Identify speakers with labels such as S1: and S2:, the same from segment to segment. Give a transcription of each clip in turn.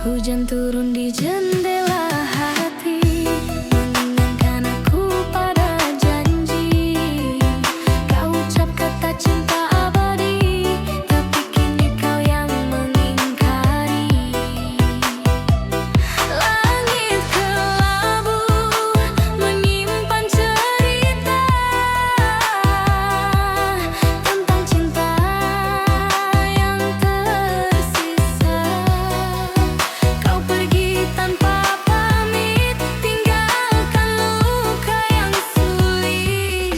S1: Hujan turun di jendela hati, mengingatkan aku pada janji. Kau ucap kata cinta abadi, tapi kini kau yang mengingkari. Langit kelabu menyimpan cerita tentang cinta yang tersisa. Kau pergi tanpa pamit, tinggalkan luka yang sulit.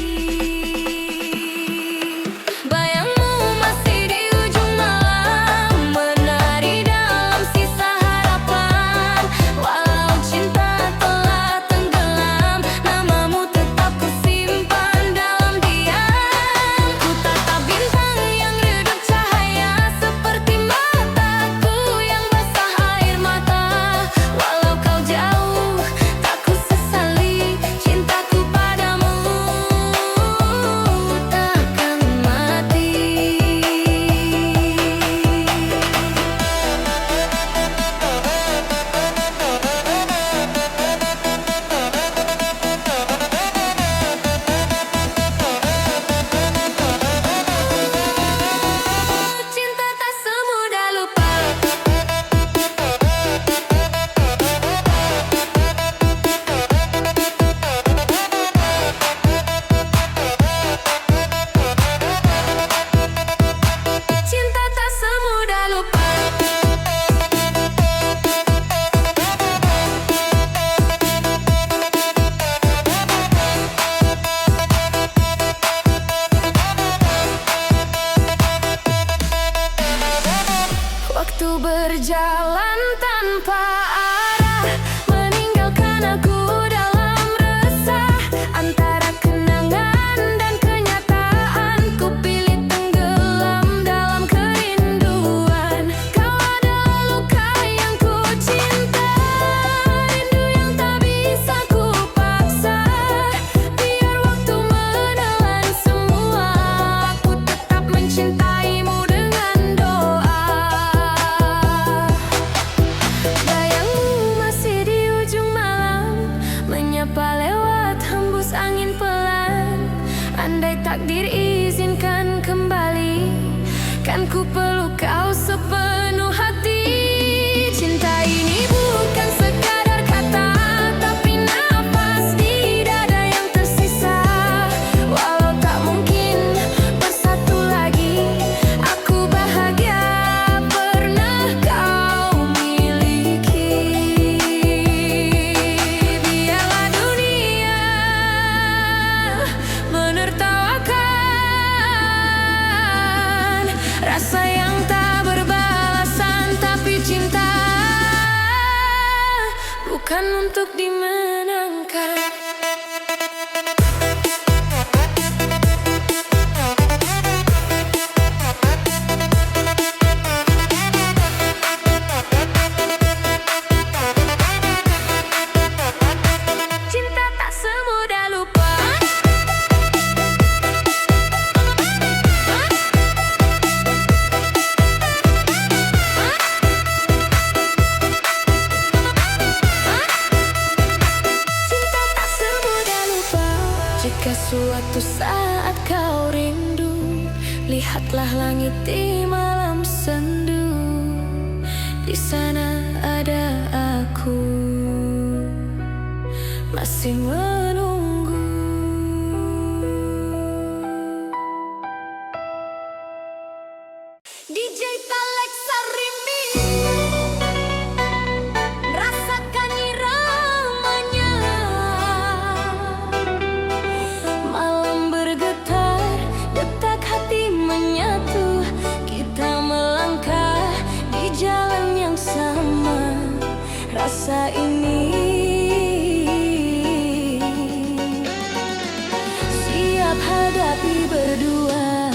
S1: Bayangmu masih di ujung malam, menari dalam sisa harapan. Walau cinta telah tenggelam, namamu tetap kusimpan dalam diam. Ku tatap bintang yang redup cahaya, seperti mataku yang basah air mata. Walau kau jauh, tak ku sesali, cintaku padamu takkan mati. Cinta tak semudah lupa. Cinta tak semudah lupa. Waktu berjalan tanpa arah, meninggalkan aku dalam resah. Antara kenangan dan kenyataan, ku pilih tenggelam dalam kerinduan. Kau adalah luka yang ku cinta, rindu yang tak bisa ku paksa. Biar waktu menelan semua, aku tetap mencintaimu dengan doa. Bayangmu masih di ujung malam, menyapa lewat hembus angin pelan. Andai takdir izinkan kembali, kan ku peluk kau sepenuh hati. Cinta ini bukan sekadar kata, tapi nafas di dada yang tersisa. Walau tak mungkin bersatu lagi, aku bahagia pernah kau miliki. Biarlah dunia menertawakan rasa yang tak berbalasan, tapi cinta bukan untuk dimenangkan. Cinta tak semudah lupa. Cinta tak semudah lupa. Jika suatu saat kau rindu, lihatlah langit di malam sendu. Di sana ada aku, masih menunggu. DJ Talexa Remix, rasakan iramanya. Malam bergetar, detak hati menyatu. Kita melangkah di jalan yang sama. Rasa ini siap hadapi berdua.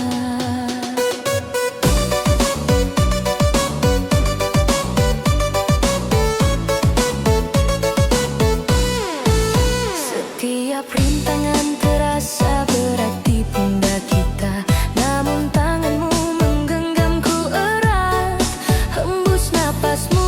S1: Setiap rintangan terasa berat di pundak kita, namun tanganmu menggenggamku erat. Hembus napasmu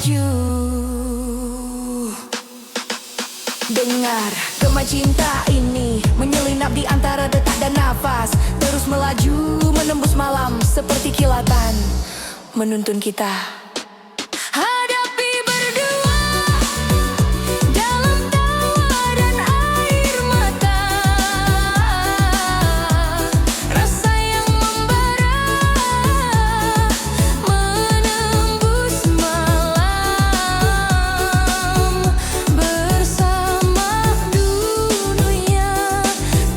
S1: melaju. Dengar gema cinta ini menyelinap di antara detak dan nafas, terus melaju menembus malam seperti kilatan menuntun kita. Hadapi berdua dalam tawa dan air mata, rasa yang membara menembus malam. Bersama dunia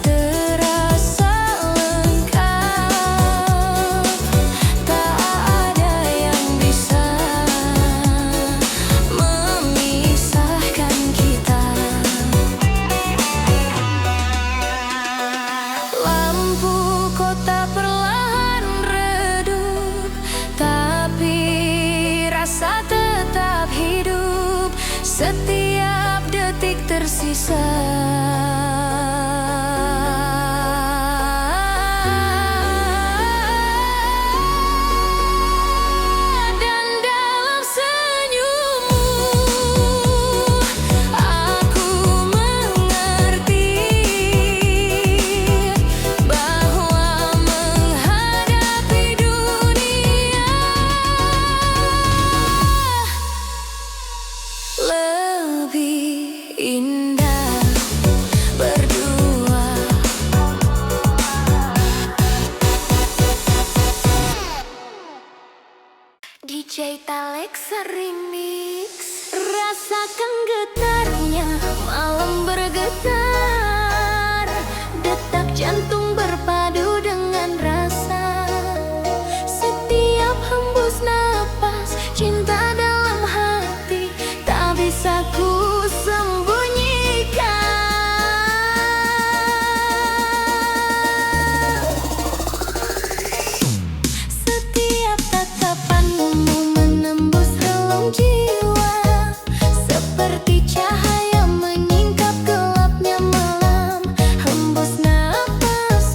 S1: terasa lengkap, tak ada yang bisa memisahkan kita. Lampu kota perlahan redup, tapi rasa tetap hidup. Setiap detik tersisa. Dan dalam senyummu aku mengerti bahwa menghadapi dunia lebih indah berdua. DJ Talex Remix. Rasakan getarnya malam bergetar, detak jantung berpadu dengan rasa. Setiap hembus napas cinta dalam hati tak bisa ku sembunyikan. Setiap tatapanmu menembus relung jiwa, seperti cahaya menyingkap gelapnya malam. Hembus napas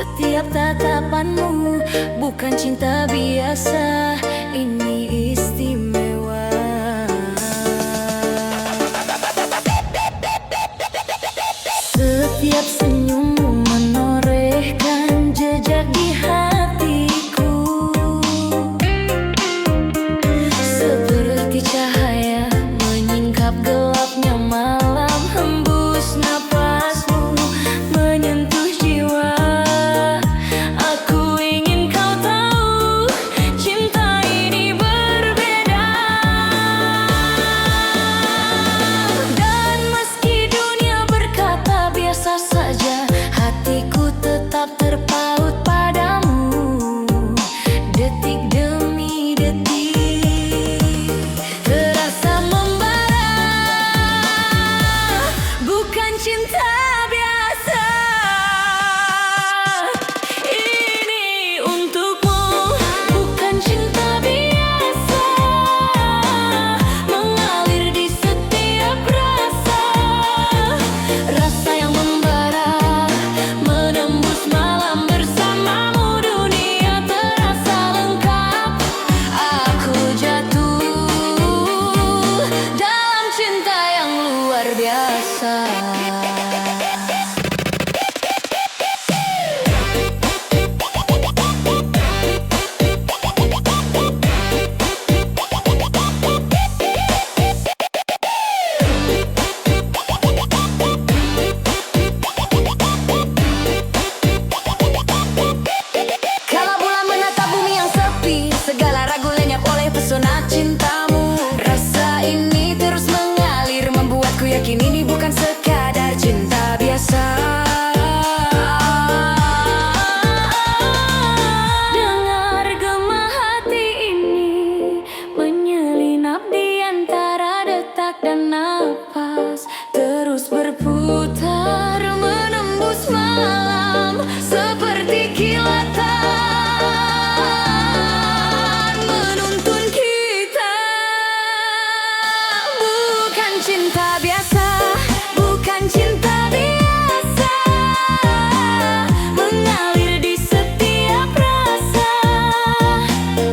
S1: Setiap tatapanmu bukan cinta biasa, ini istimewa. Setiap senyummu menorehkan jejak di hatiku, seperti cahaya menyingkap gelapnya malam, hembus napasmu menyentuh jiwa. Aku ingin kau tahu, cinta ini berbeda. Dan meski dunia berkata biasa saja, hatiku tetap terpaut padamu. Detik demi detik terasa membara, bukan cinta biasa. Ini untukmu, bukan cinta biasa, mengalir di setiap rasa. Rasa yang membara, menembus malam bersamamu, dunia terasa lengkap. Aku jatuh dalam cinta yang luar biasa. Kala bulan menatap bumi yang sepi, segala ragu lenyap oleh pesona cintamu. Rasa ini terus mengalir, membuatku yakin ini bukan sekadar cinta biasa. Dengar gema hati ini menyelinap di antara detak dan napas, terus berputar menembus malam seperti kilatan, menuntun kita. Bukan cinta biasa, bukan cinta biasa, mengalir di setiap rasa.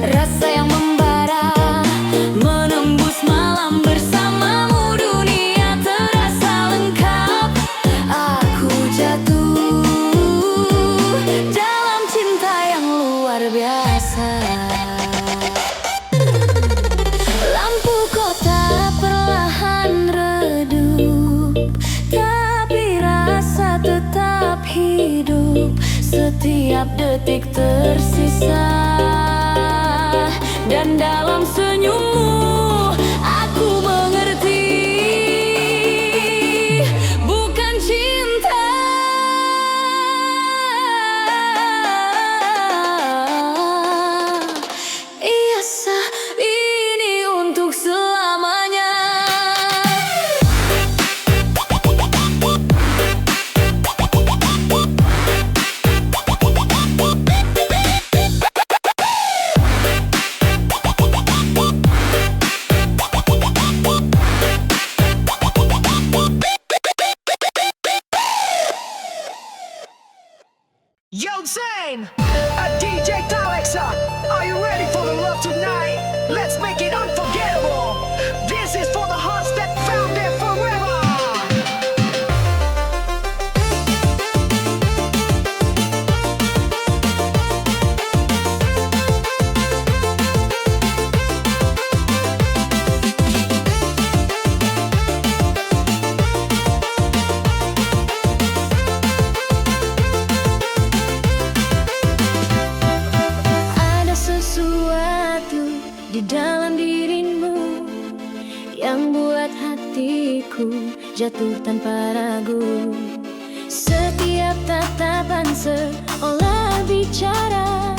S1: Rasa yang membara, menembus malam bersamamu, dunia terasa lengkap. Aku jatuh dalam cinta yang luar biasa. Lampu kota perlahan redup, tapi rasa tetap hidup. Setiap detik tersisa, dan dalam senyummu aku mengerti, bukan cinta biasa, ini untuk selamanya.
S2: Yo, Zane! DJ Alexa, are you ready for the love tonight? Let's make it unforgettable. This is for the hearts that found it forever.
S1: Ada sesuatu di dalam dirimu yang buat hatiku jatuh tanpa ragu. Setiap tatapan seolah bicara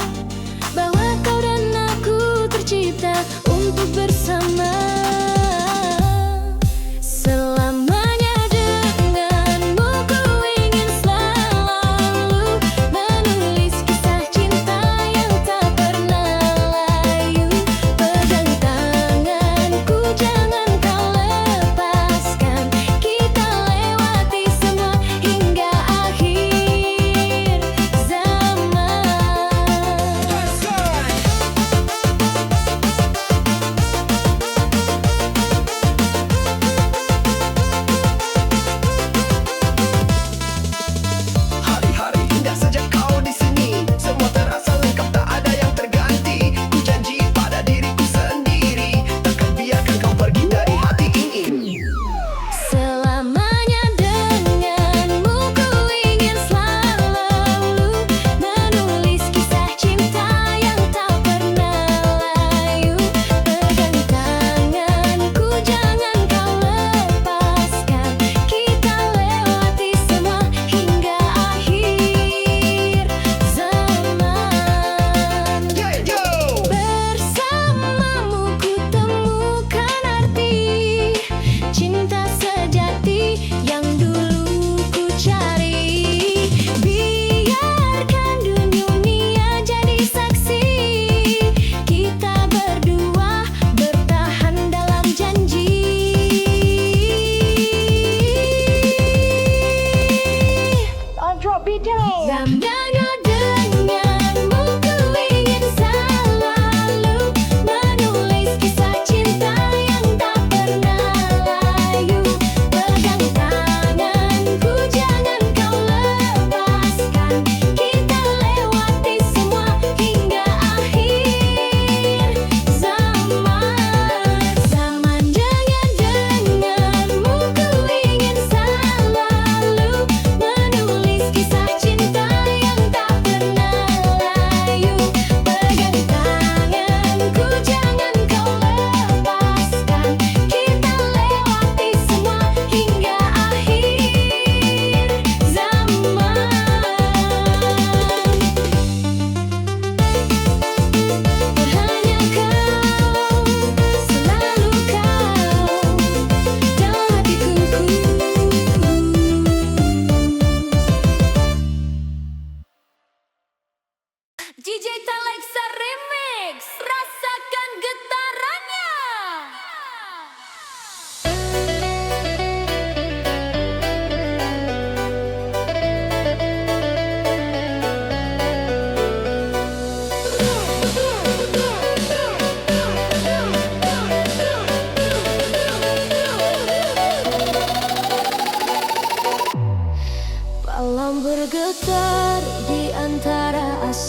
S1: bahwa kau dan aku tercipta untuk bersama. Selamanya denganmu ku ingin selalu menulis kisah cinta yang tak pernah layu. Pegang tanganku, jangan kau lepaskan, kita lewati semua hingga akhir zaman.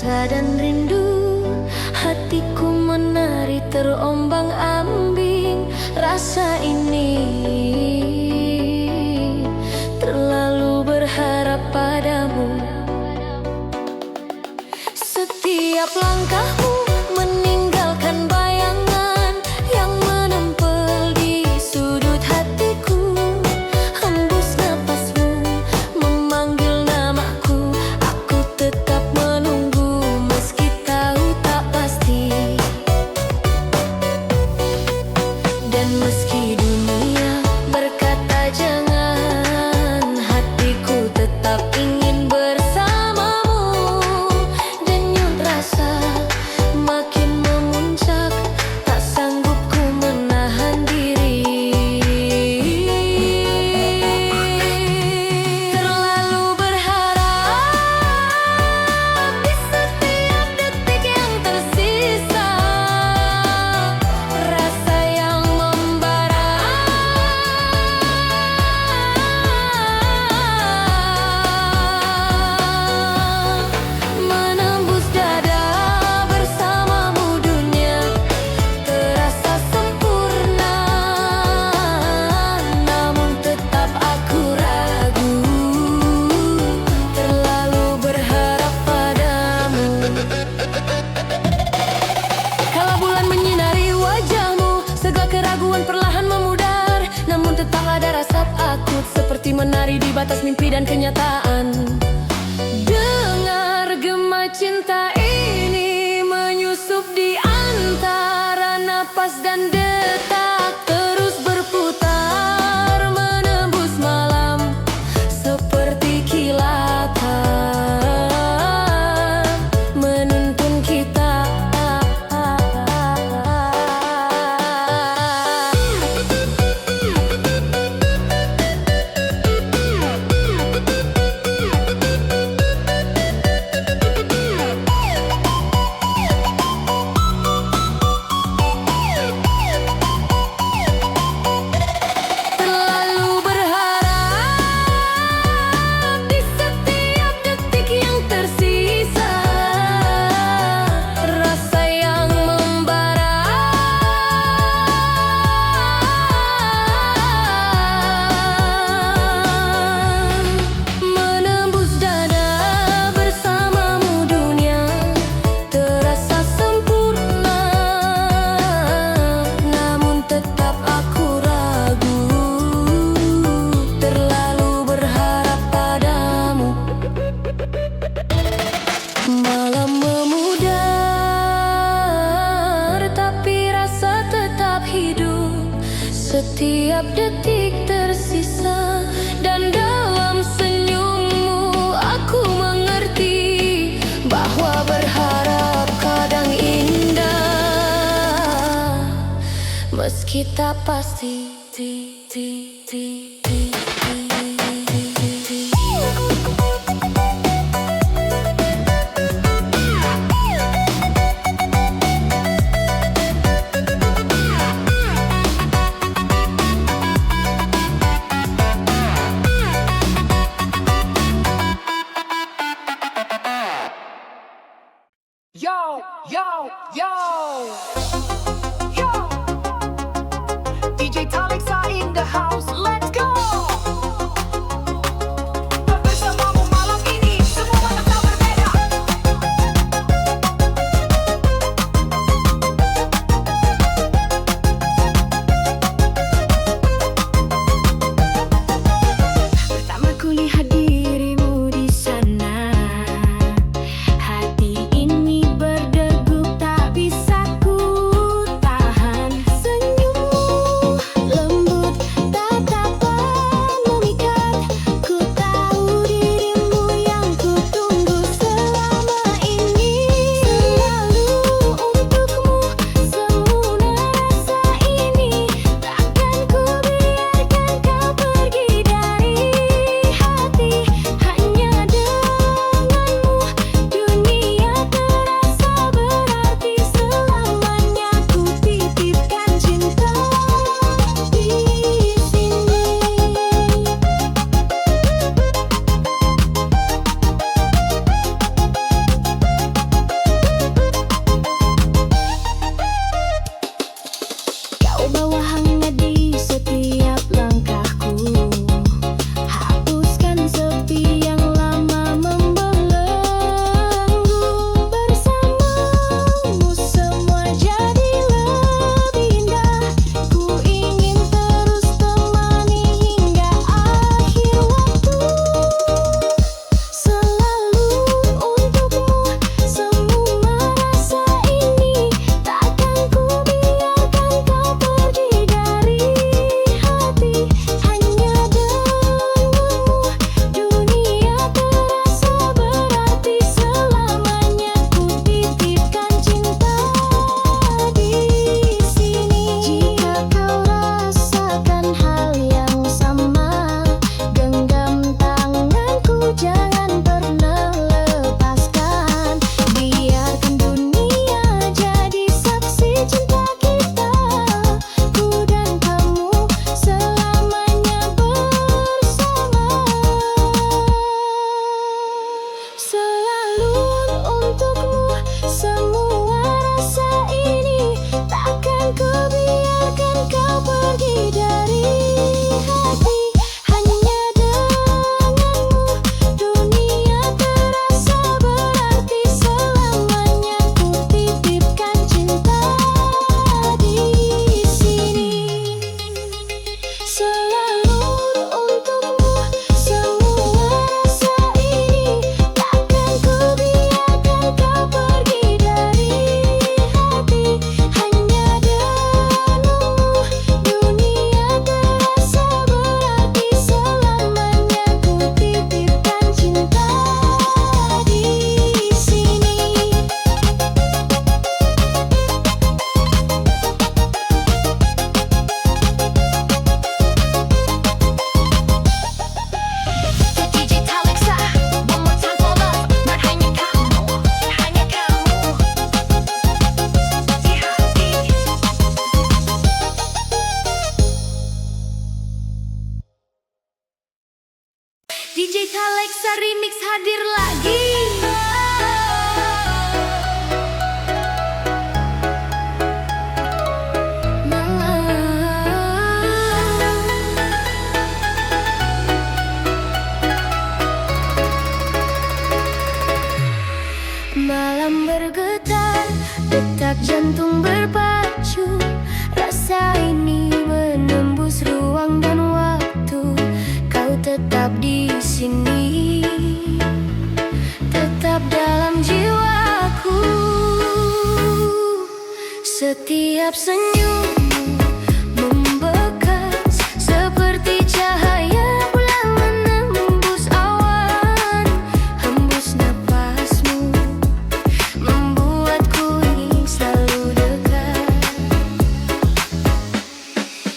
S1: rasa dan rindu. Hatiku menari terombang-ambing. Rasa ini terlalu berharap padamu. Setiap langkahmu meninggalkan bayangan yang menempel di sudut hatiku. Hembus napasmu memanggil namaku. Aku tetap menunggu meski tahu tak pasti. Dan meski dunia berkata jangan, hatiku tetap ingin bersamamu. Denyut rasa makin memuncak, tak sanggup ku menahan diri. Terlalu berharap di setiap detik yang tersisa. Rasa yang membara menembus dada. Bersamamu dunia terasa sempurna, namun tetap aku ragu. Terlalu berharap padamu. Kala bulan menyinari wajahmu, segala keraguan perlahan memudar. Namun tetap ada rasa takut, seperti menari di batas mimpi dan kenyataan. Dengar gema cinta ini menyusup di antara napas dan detak, terus berputar menembus malam seperti kilatan, menuntun kita. Terlalu berharap di setiap detik yang tersisa. Rasa yang membara menembus dada. Bersamamu dunia terasa sempurna, namun tetap aku ragu. Terlalu berharap padamu. Malam memudar, tapi rasa tetap hidup. Setiap detik tersisa, dan dalam senyummu aku mengerti bahwa berharap kadang indah, meski tak pasti.
S2: Yo, yo, yo, yo. DJ Talexa in the house, let's go. Bersamamu malam ini, semua mata tak berbeda. Pertama kulihat dirimu di sana, hati ini berdegup tak bisa ku tahan. Senyummu lembut, tatap
S1: dari hati. Hanya denganmu dunia terasa berarti selamanya. Ku titipkan cinta di sini, selalu untukmu. Semua rasa ini takkan ku biarkan kau pergi dari hati. Hanya denganmu dunia terasa berarti selamanya. Ku titipkan cinta di sini. DJ Talexa, one more time for love. Hanya kamu, hanya kamu di hati. DJ Talexa Remix hadir lagi. Malam bergetar, detak jantung berpacu. Rasa ini menembus ruang dan waktu. Kau tetap di sini, tetap dalam jiwaku. Setiap senyummu membekas seperti cahaya bulan menembus awan. Hembus napasmu membuatku ingin selalu dekat.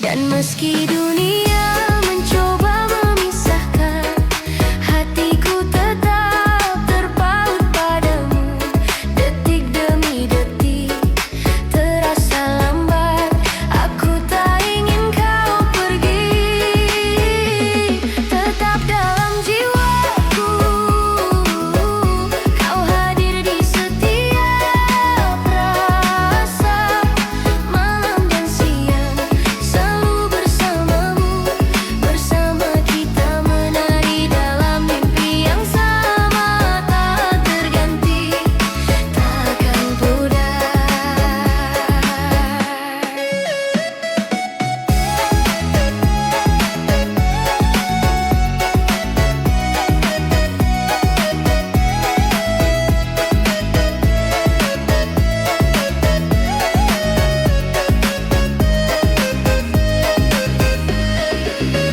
S1: Dan meski dunia mencoba memisahkan, hatiku tetap terpaut padamu. Detik demi detik terasa lambat, aku tak ingin kau pergi. Tetap dalam jiwaku, kau hadir di setiap rasa. Malam dan siang selalu bersamamu, bersama kita menari dalam mimpi yang sama. Tak terganti, takkan pudar.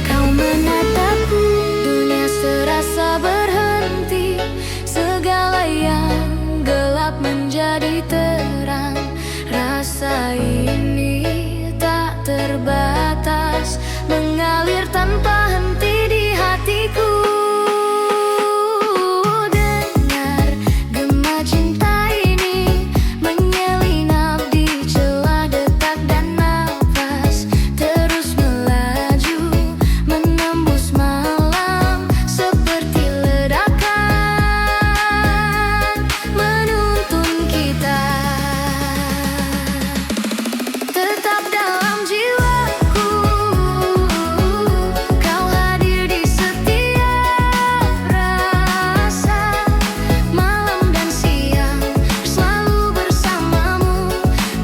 S1: Kau menatapku, dunia serasa berhenti. Segala yang gelap menjadi terang. Rasa ini tak terbatas, mengalir tanpa henti di hatiku. Dengar gema cinta ini menyelinap di celah detak dan nafas. Terus melaju menembus malam seperti ledakan, menuntun kita. Tetap dalam jiwaku, kau hadir di setiap rasa. Malam dan siang selalu bersamamu,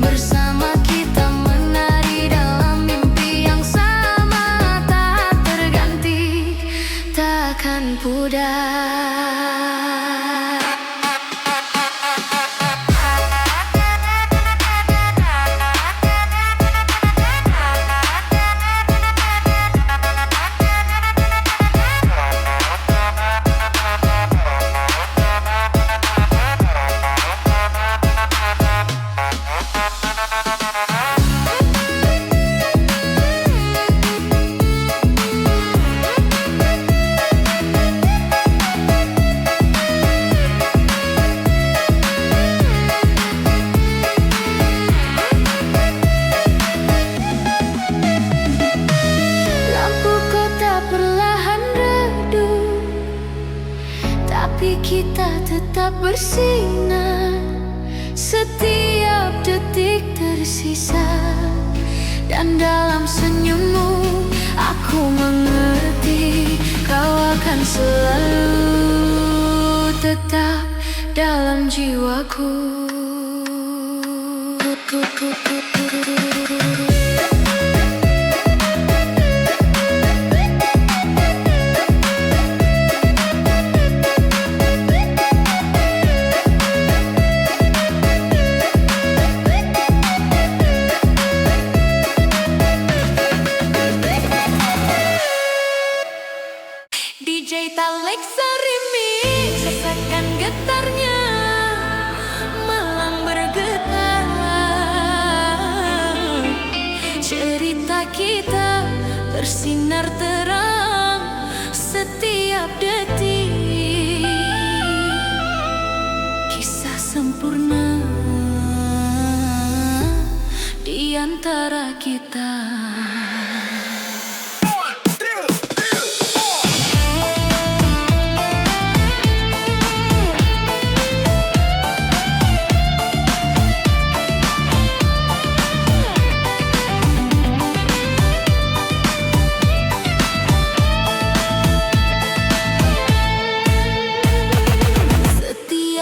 S1: bersama kita menari dalam mimpi yang sama. Tak terganti, takkan pudar. Lampu kota perlahan redup, tapi kita tetap bersinar. Setiap detik tersisa Dan dalam senyummu aku mengerti, kau akan selalu tetap dalam jiwaku. DJ Taleksa Remix, rasakan getarnya malam bergetar. Cerita kita bersinar terang setiap detik, kisah sempurna di antara kita.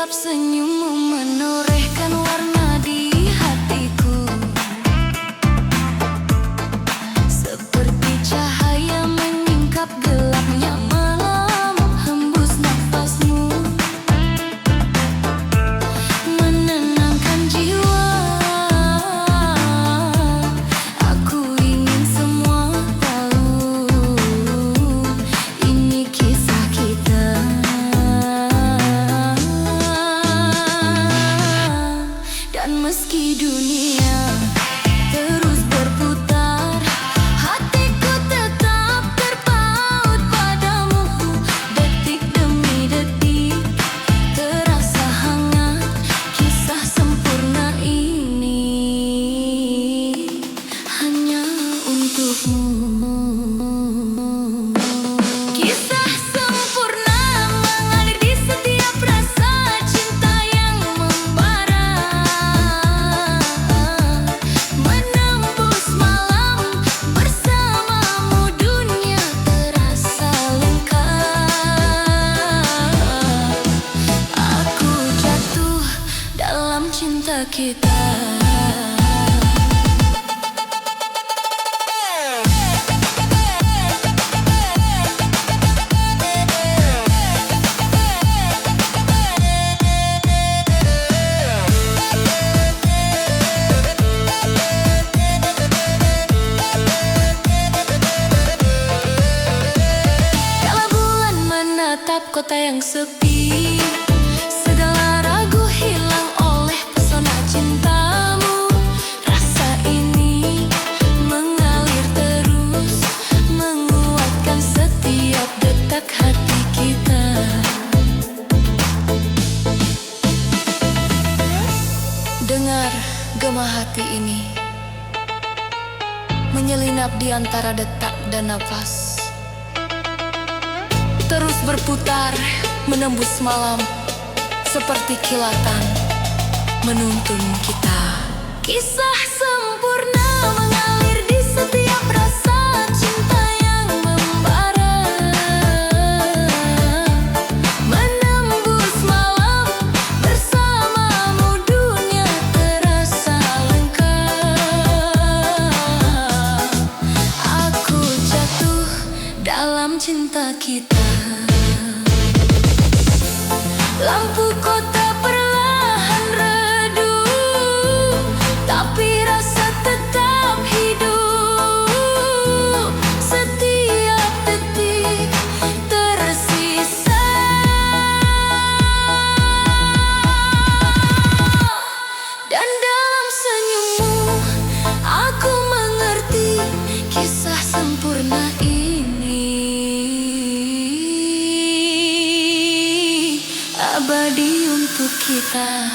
S1: Senyummu menorehkan warna di hatiku, seperti cahaya menyingkap gelapnya malam. Hembus nafasmu menenangkan jiwa. Aku ingin semua tahu ini kisah kita. Dan meski dunia terus berputar, hatiku tetap terpaut padamu. Detik demi detik terasa hangat, kisah sempurna ini hanya untukmu. Kisah sempurna mengalir di setiap rasa cinta yang membara, menembus malam bersamamu. Dunia terasa lengkap. Aku jatuh dalam cinta kita. Kala bulan menatap kota yang sepi, segala ragu hilang oleh pesona cintamu. Rasa ini mengalir terus, menguatkan setiap detak hati kita. Dengar gema hati ini menyelinap di antara detak dan nafas, terus berputar menembus malam seperti kilatan menuntun kita. Kisah sempurna mengalir di setiap rasa cinta yang membara, menembus malam bersamamu. Dunia terasa lengkap. Aku jatuh dalam cinta kita. Lampu kota perlahan redup, tapi rasa tetap hidup. Setiap detik tersisa, dan dalam senyummu aku mengerti kisah sempurna ini abadi untuk kita.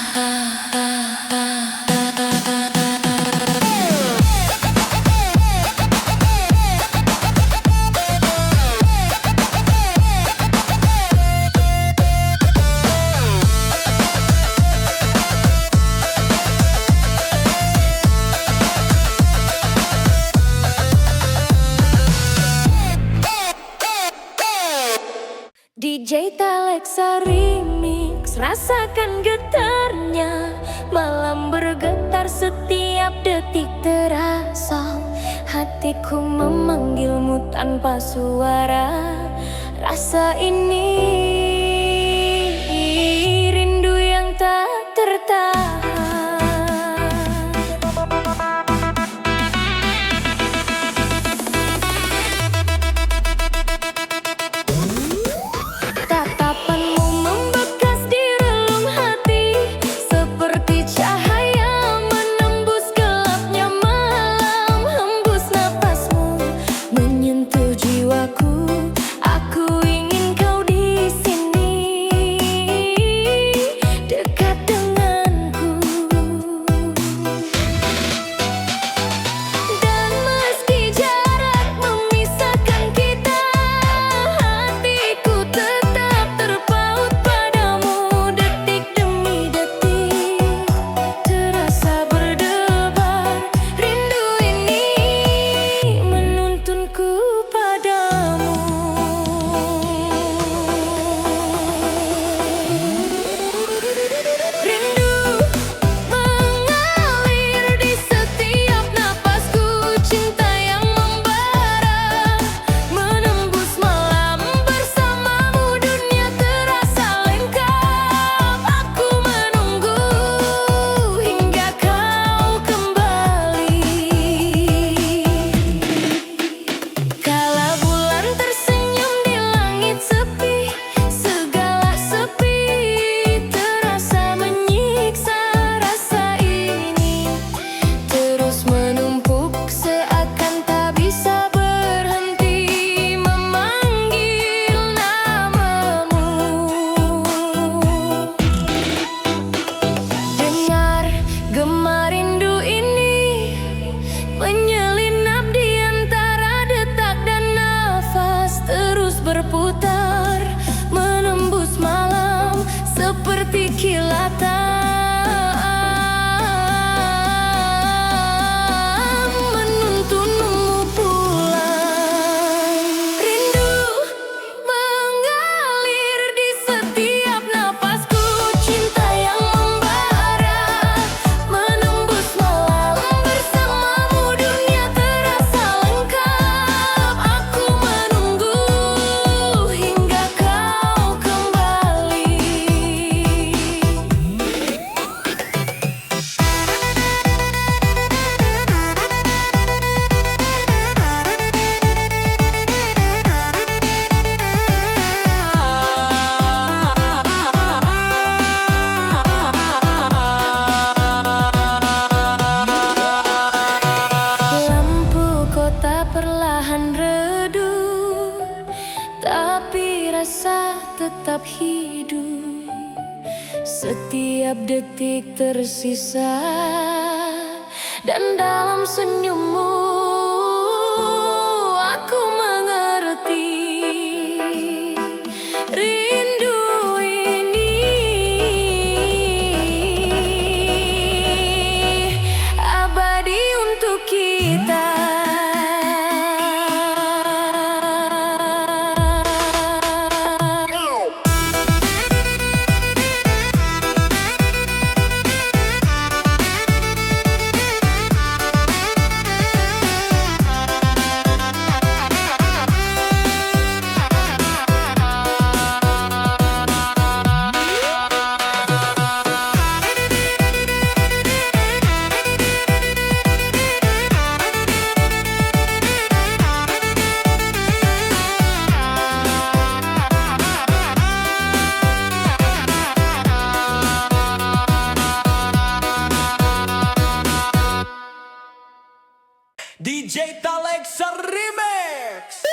S1: Alexa Remix. Rasakan getarnya, malam bergetar setiap detik terasa. Hatiku memanggilmu tanpa suara. Rasa ini rindu yang tak tertahan. Tatapanmu membekas di relung hati, seperti cahaya menembus gelapnya malam. Hembus napasmu menyentuh jiwaku. Aku ingin kau di sini, dekat denganku. Dan meski jarak memisahkan kita, hatiku tetap terpaut padamu. Detik demi detik terasa berdebar. Rindu ini menuntunku padamu. Rindu mengalir di setiap napasku. Cinta yang membara menembus malam. Bersamamu dunia terasa lengkap. Aku menunggu hingga kau kembali. Kala bulan tersenyum di langit sepi, segala sepi terasa menyiksa. Rasa ini terus menumpuk, seakan tak bisa berhenti memanggil namamu. Dengar gema rindu ini menyelinap di antara detak dan nafas. Terus berputar menembus malam seperti kilatan. Menuntunmu pulang. Rindu mengalir di setiap napasku. Cinta yang membara menembus malam. Bersamamu dunia terasa lengkap. Aku menunggu hingga kau kembali. Lampu kota perlahan redup, tapi rasa tetap hidup. Setiap detik tersisa, dan dalam senyummu aku mengerti. Rindu ini abadi untuk kita.
S2: DJ Alexa Remix.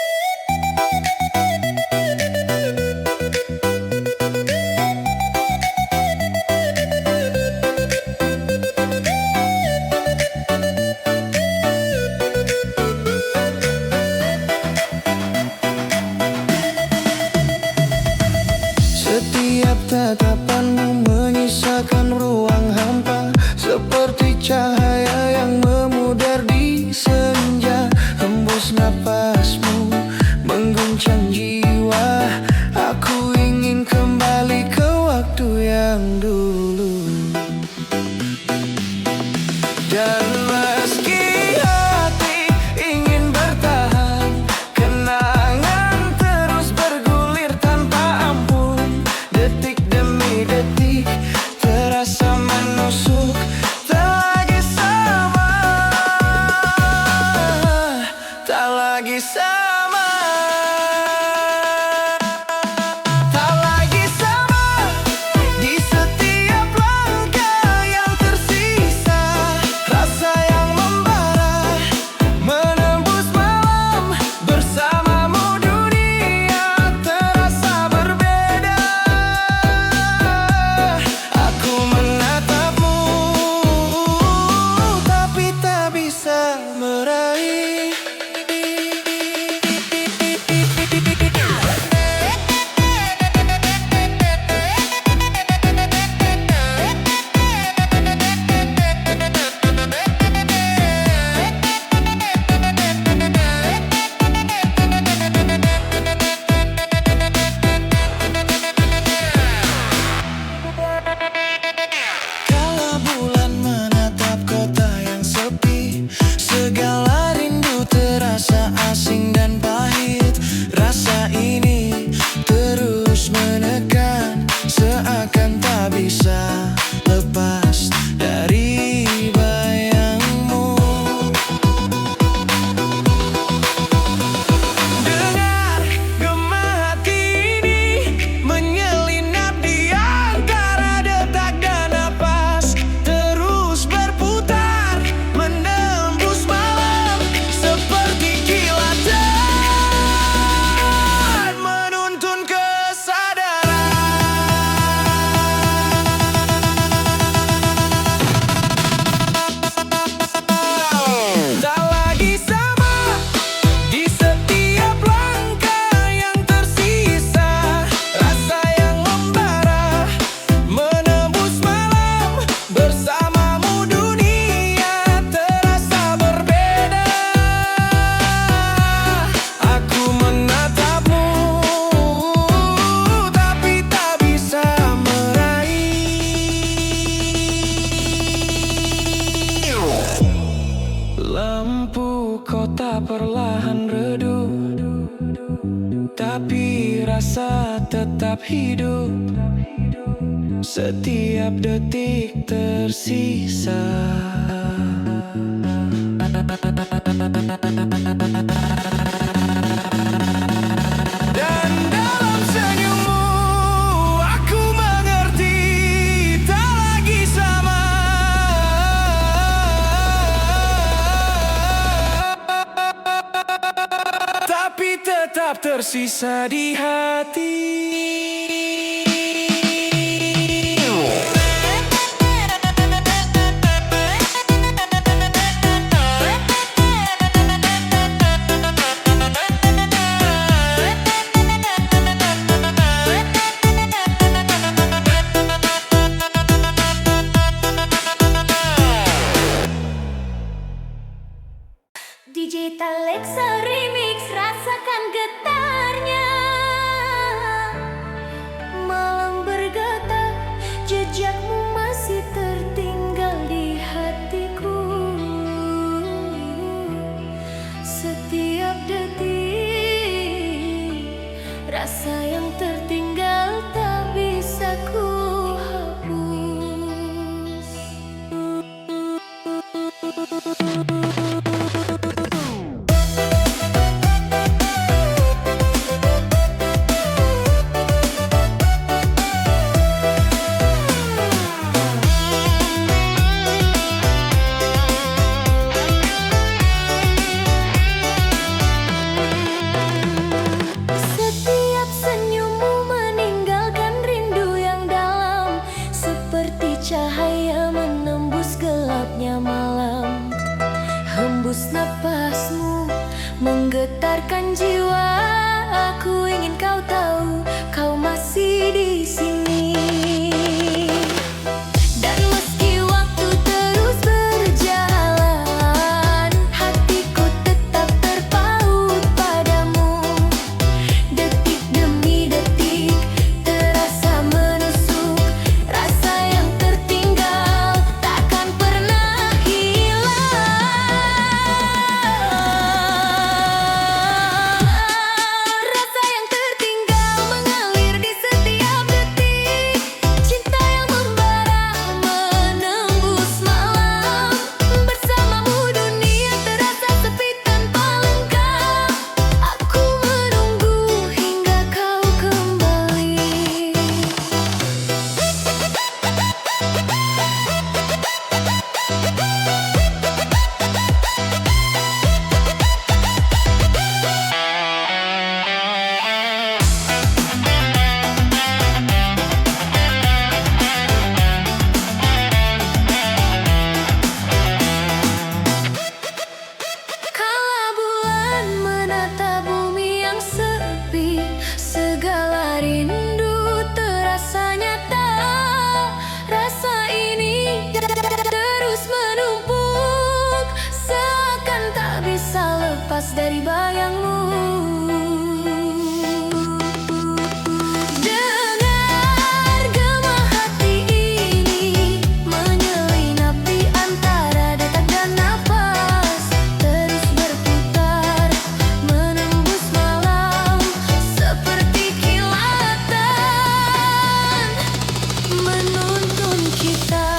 S3: Setiap tatapanmu menyisakan ruang hampa, seperti cahaya yang memudar di senja. Hembus napasmu kota perlahan redup, tapi rasa tetap hidup. Setiap detik tersisa. Dan dalam senyummu aku mengerti tak lagi sama. Tapi tetap tersisa di hati.
S1: Digital Alexa Remix, rasakan getarnya. Malam bergetar, jejakmu masih tertinggal di hatiku. Setiap detik, rasa yang tertinggal tak bisa ku hapus. Setiap senyummu meninggalkan rindu yang dalam, seperti cahaya menembus gelapnya malam. Hembus napasmu menggetarkan jiwa. Aku ingin kau tahu, kau masih di sini. Dan meski waktu terus berjalan, hatiku tetap terpaut padamu. Detik demi detik terasa menusuk, rasa yang tertinggal takkan pernah hilang. Rasa yang tertinggal mengalir di setiap detik, cinta yang membara menembus malam. Bersamamu dunia terasa sepi tanpa lengkap. Aku menunggu hingga kau kembali. Kala bulan menata bumi yang sepi, segala rindu terasa nyata. Rasa ini terus menumpuk, seakan tak bisa lepas dari bayangmu. Dengar gema hati ini menyelinap di antara detak dan napas, terus berputar menembus malam seperti kilatan menuntun kita.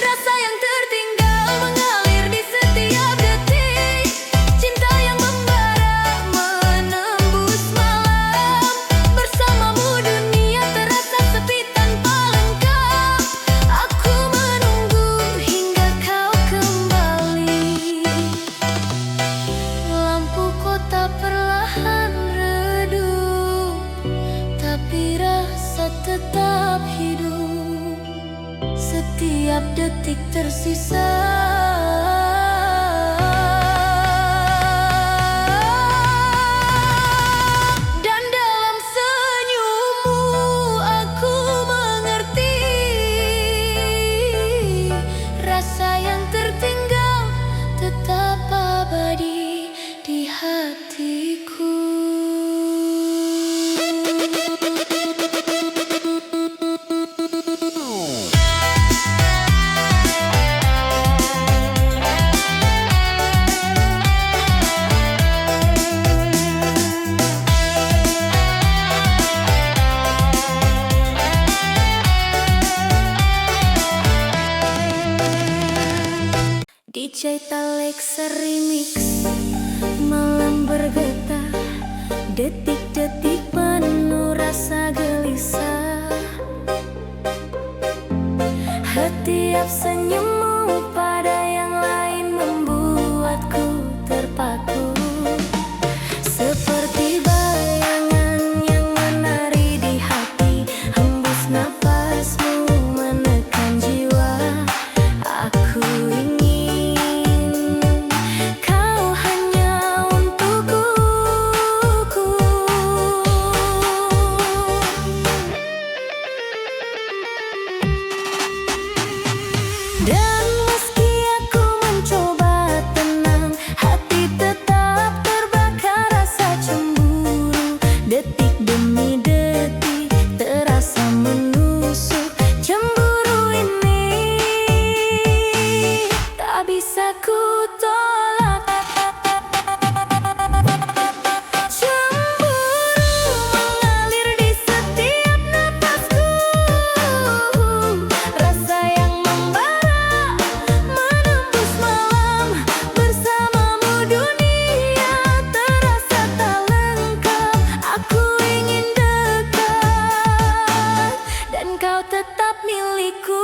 S1: Rasa yang tertinggal mengalir di setiap detik, cinta yang membara menembus malam. Bersamamu dunia terasa sepi tanpa lengkap. Aku menunggu hingga kau kembali. Lampu kota perlahan redup, tapi rasa tetap hidup. Setiap detik tersisa. Dan dalam senyummu aku mengerti rasa yang tertinggal tetap abadi di hatiku. DJ Talexa Remix. Malam bergetar, detik-detik penuh rasa gelisah. Setiap senyummu pada yang lain membuatku terpaku. Seperti bayangan yang menari di hati, hembus napasmu menekan jiwa. Aku ingin kau hanya untukku. Dan meski aku mencoba tenang, hati tetap terbakar rasa cemburu. Detik demi detik terasa menusuk. Cemburu ini tak bisa ku tolak. Cemburu mengalir di setiap napasku. Rasa yang membara menembus malam. Bersamamu dunia terasa tak lengkap. Aku ingin dekat dan kau tetap milikku.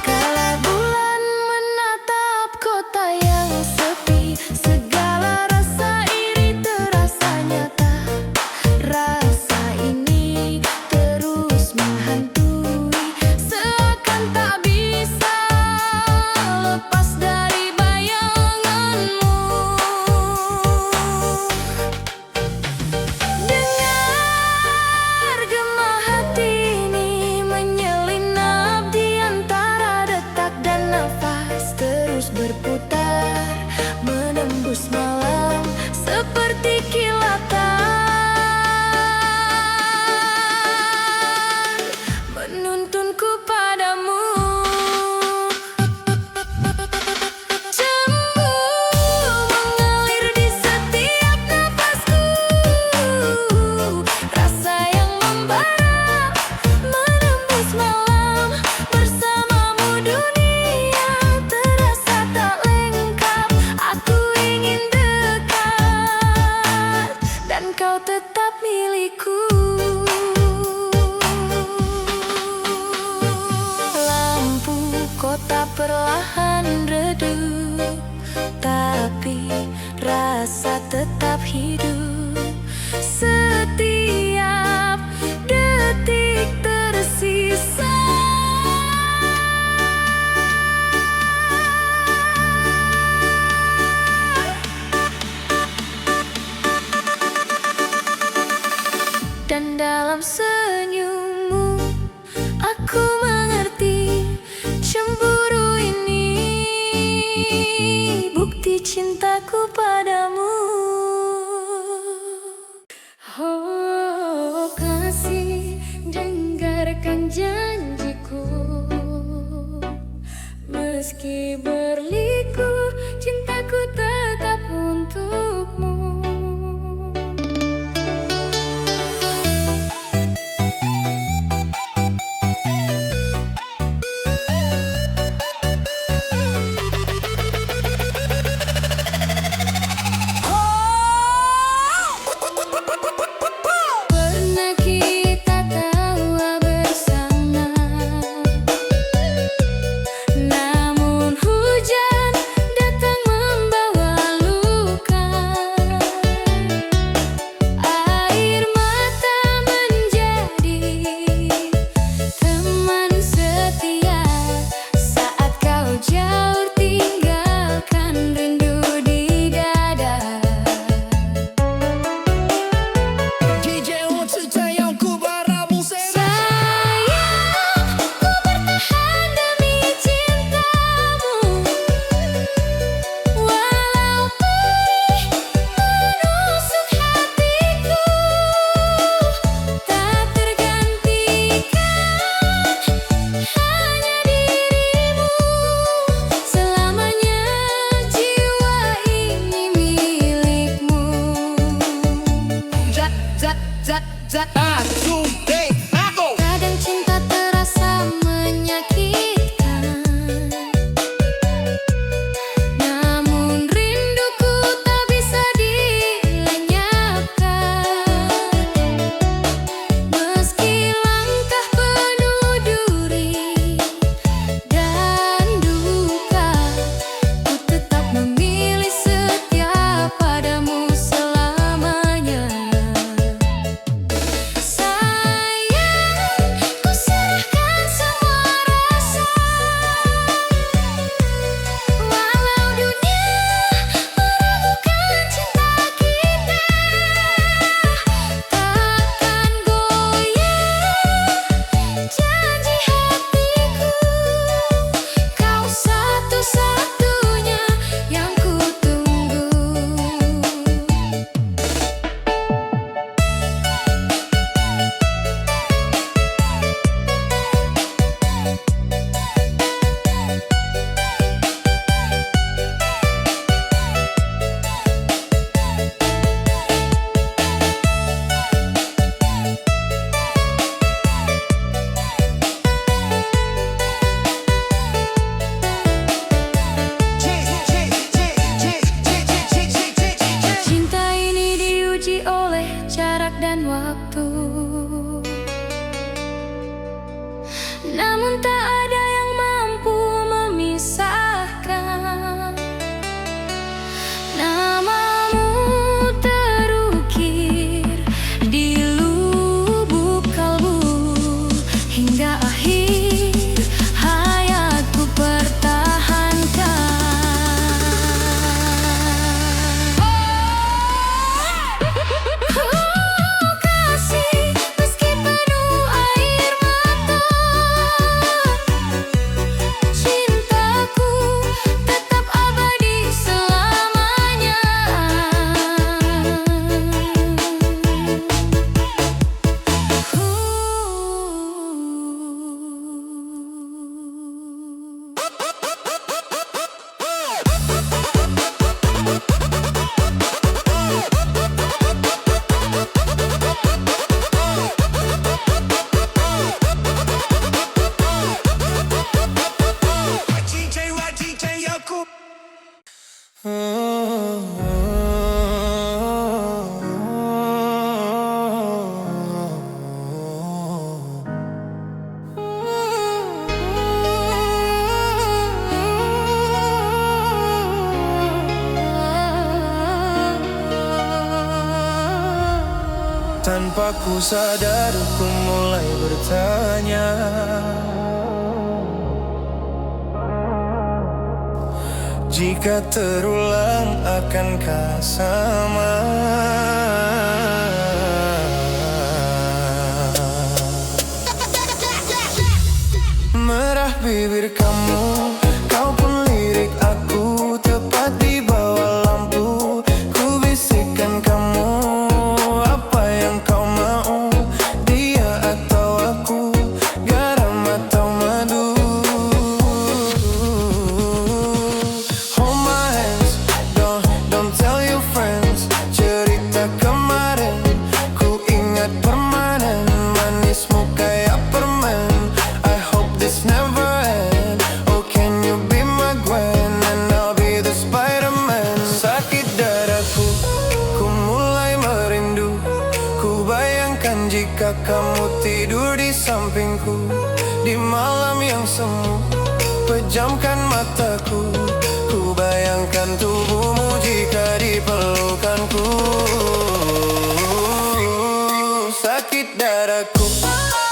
S1: Kala bulan menatap kota yang sepi, segala rasa iri terasa nyata. Rasa ini terus menghantui, seakan tak bisa lepas dari bayanganmu. Dengar gema hati ini menyelinap di antara detak dan nafas, terus berputar menembus malam seperti kilatan, menuntunku padamu. Cemburu mengalir di setiap napasku. Rasa yang membara menembus malam. Bersamamu dunia terasa tak lengkap. Aku ingin dekat dan kau tetap milikku. Lampu kota perlahan redup, tapi rasa tetap hidup. Setiap detik tersisa. Dan dalam senyummu aku mengerti, cemburu ini bukti cintaku padamu. Oh kasih, dengarkan janjiku. Meski berliku, cintaku tetap untukmu. Pernah kita tawa bersama, namun
S3: Tanpa ku sadar ku mulai bertanya, jika terulang akankah sama? Merah bibir kamu, kau pun lirik aku, tepat di bawah lampu. Ku bisikkan kamu, apa yang kau mau, dia atau aku, garam atau madu. Hold my hands, don't tell your friends. Cerita kemarin, ku ingat permanen, manismu kayak permen. I hope this never end. Oh, can you be my Gwen and I'll be the Spider-Man. Sakit dadaku, ku mulai merindu. Ku bayangkan jika kamu tidur di sampingku di malam yang semu. Pejamkan mataku, ku bayangkan tubuhmu jika di pelukanku. Sakit dadaku,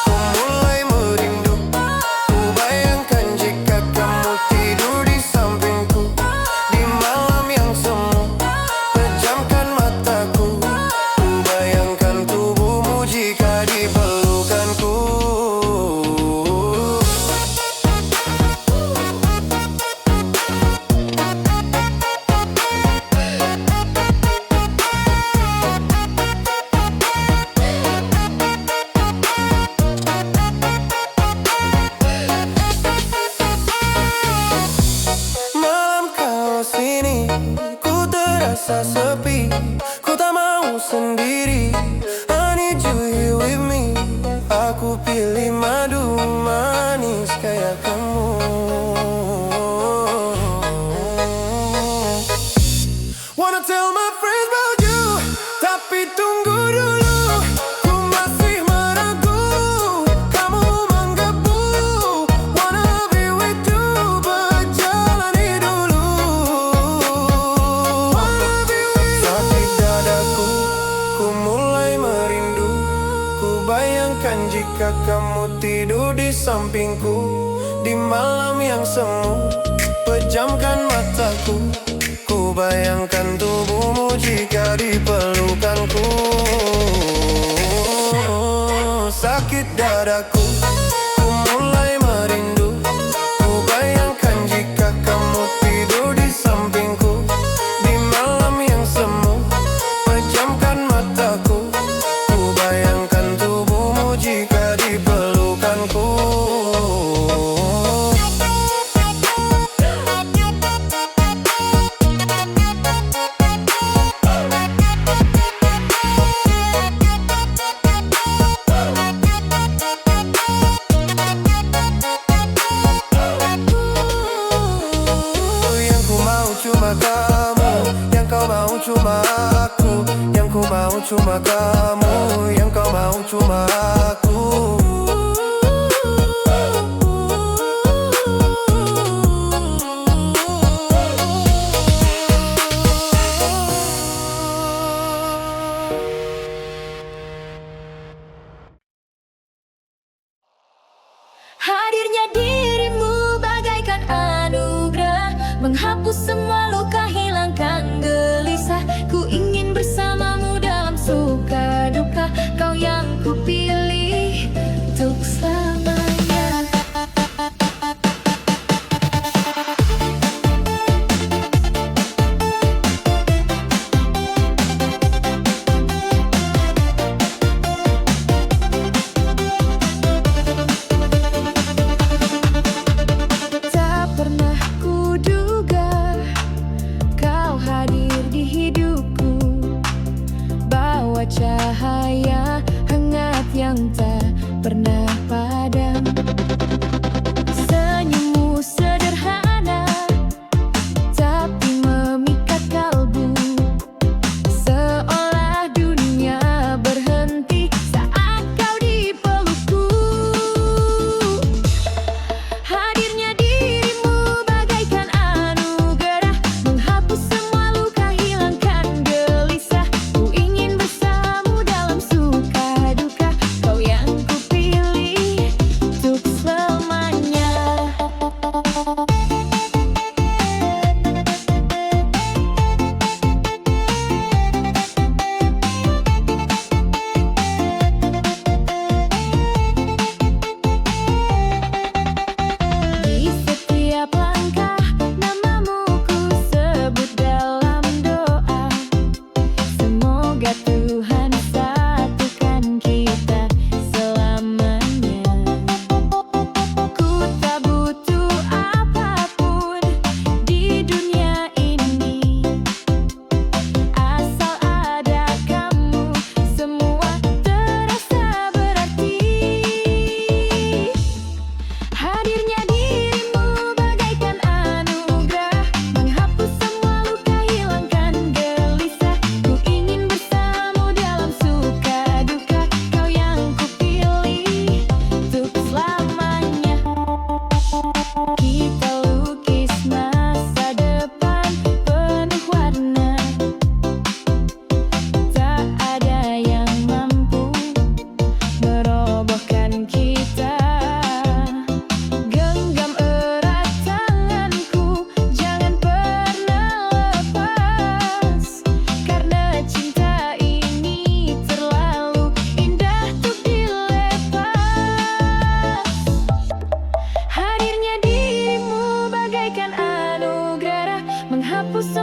S3: ku mulai merindu. Ku bayangkan jika kamu tidur di sampingku di malam yang semu. Pejamkan mataku, ku bayangkan tubuhmu jika di pelukanku. Malam kau sini, ku terasa sepi. Ku tak mau sendiri, I need you here with me. Aku pilih madu manis kayak kamu. Wanna tell my friends about you, tapi tunggu dulu. Ku masih meragu, kamu menggebu. Wanna be with you, berjalani dulu. Wanna be with you. Sakit dadaku, ku mulai merindu. Ku bayangkan jika kamu tidur di sampingku di malam yang semu. Pejamkan mataku, ku bayangkan tubuhmu jika di pelukanku. Sakit dadaku, ku mulai merindu. Ku bayangkan jika kamu tidur di sampingku di malam yang semu. Pejamkan mataku, ku bayangkan tubuhmu jika di pelukanku. Yang ku mau cuma kamu, yang kau mau cuma aku. Yang ku mau cuma kamu, yang kau mau cuma aku.
S1: Hadirnya dirimu bagaikan anugerah, menghapus semua luka, hilangkan gelisah. Ku ingin bersamamu dalam suka duka, kau yang ku pilih.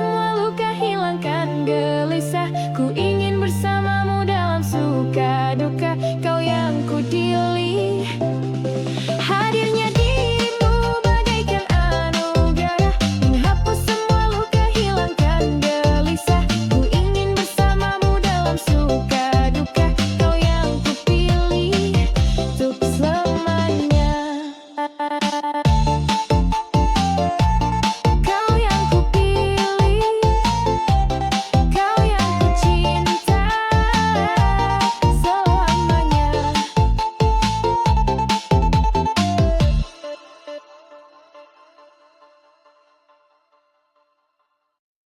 S4: semua luka, hilangkan gelisah.